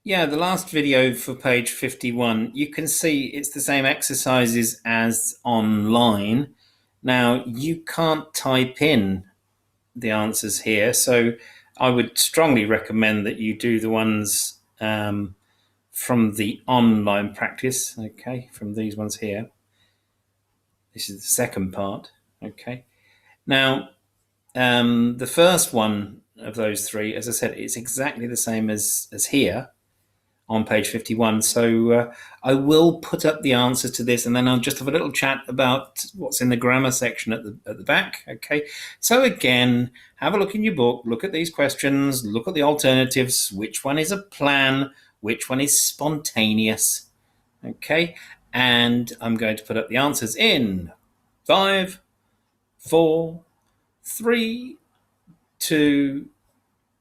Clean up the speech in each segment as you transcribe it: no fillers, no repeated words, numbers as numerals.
Yeah, the last video for page 51, you can see it's the same exercises as online. Now, you can't type in the answers here, so I would strongly recommend that you do the ones from the online practice, okay, from these ones here. This is the second part, okay. Now, the first one of those three, as I said, it's exactly the same as here on page 51. So I will put up the answers to this, and then I'll just have a little chat about what's in the grammar section at the back. Okay. So again, have a look in your book, look at these questions, look at the alternatives, which one is a plan, which one is spontaneous. Okay. And I'm going to put up the answers in 5, 4, 3, 2,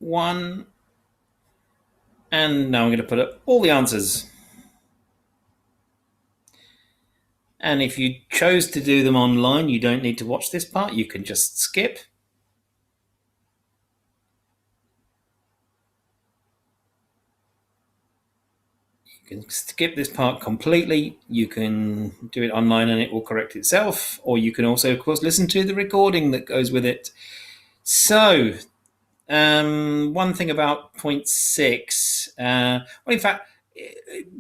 1. And now I'm going to put up all the answers. And if you chose to do them online, you don't need to watch this part. You can just skip. You can skip this part completely. You can do it online and it will correct itself. Or you can also, of course, listen to the recording that goes with it. So, one thing about point 6. Well, in fact,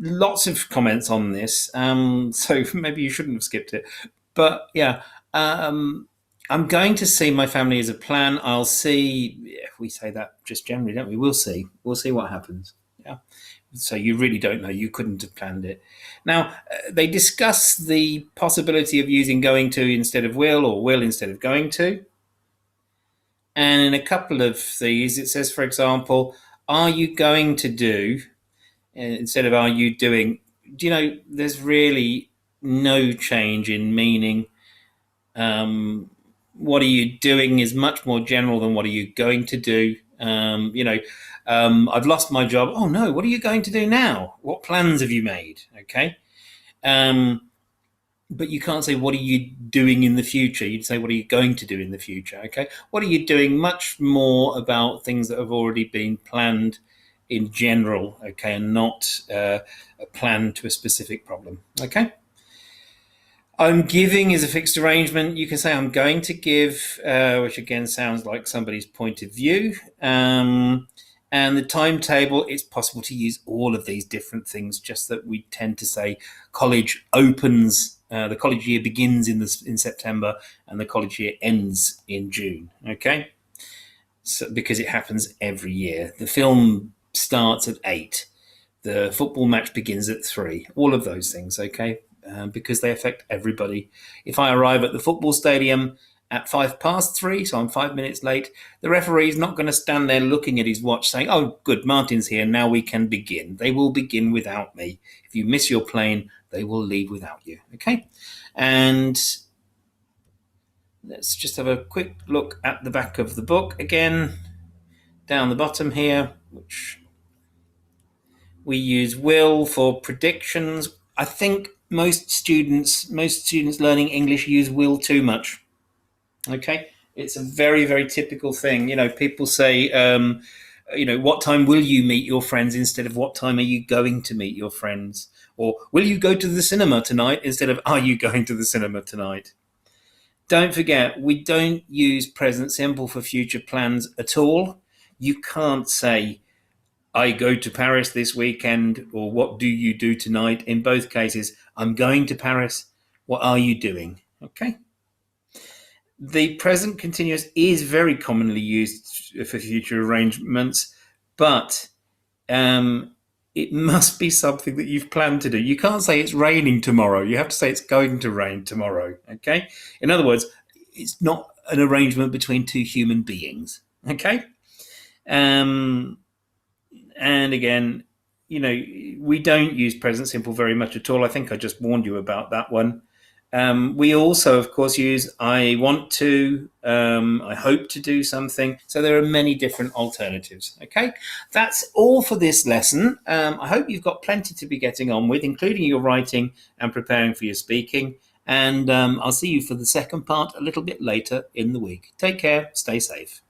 lots of comments on this, so maybe you shouldn't have skipped it. But yeah, I'm going to see my family as a plan. I'll see. We say that just generally, don't we? We'll see. We'll see what happens. Yeah. So you really don't know. You couldn't have planned it. Now, they discuss the possibility of using going to instead of will, or will instead of going to. And in a couple of these, it says, for example, are you going to do instead of are you doing? Do you know, there's really no change in meaning. What are you doing is much more general than what are you going to do. I've lost my job. Oh no, what are you going to do now? What plans have you made? Okay. But you can't say, what are you doing in the future? You'd say, what are you going to do in the future? Okay. What are you doing? Much more about things that have already been planned in general, okay, and not a plan to a specific problem, okay? I'm giving is a fixed arrangement. You can say I'm going to give, which again sounds like somebody's point of view. And the timetable, it's possible to use all of these different things, just that we tend to say college opens, the college year begins in September and the college year ends in June, okay? So, because it happens every year. The film starts at 8. The football match begins at 3. All of those things, okay? Because they affect everybody. If I arrive at the football stadium at 3:05, so I'm 5 minutes late, the referee's not going to stand there looking at his watch saying, oh, good, Martin's here, now we can begin. They will begin without me. If you miss your plane, they will leave without you, okay? And let's just have a quick look at the back of the book again, down the bottom here, which we use will for predictions. I think most students learning English use will too much. Okay, it's a very, very typical thing. You know, people say, what time will you meet your friends instead of what time are you going to meet your friends? Or will you go to the cinema tonight instead of are you going to the cinema tonight? Don't forget, we don't use present simple for future plans at all. You can't say, I go to Paris this weekend, or what do you do tonight? In both cases, I'm going to Paris. What are you doing? Okay. The present continuous is very commonly used for future arrangements, but it must be something that you've planned to do. You can't say it's raining tomorrow. You have to say it's going to rain tomorrow. Okay. In other words, it's not an arrangement between two human beings. Okay. And again, we don't use present simple very much at all. I think I just warned you about that one. We also, of course, use I want to, I hope to do something. So there are many different alternatives. Okay, that's all for this lesson. I hope you've got plenty to be getting on with, including your writing and preparing for your speaking. And I'll see you for the second part a little bit later in the week. Take care. Stay safe.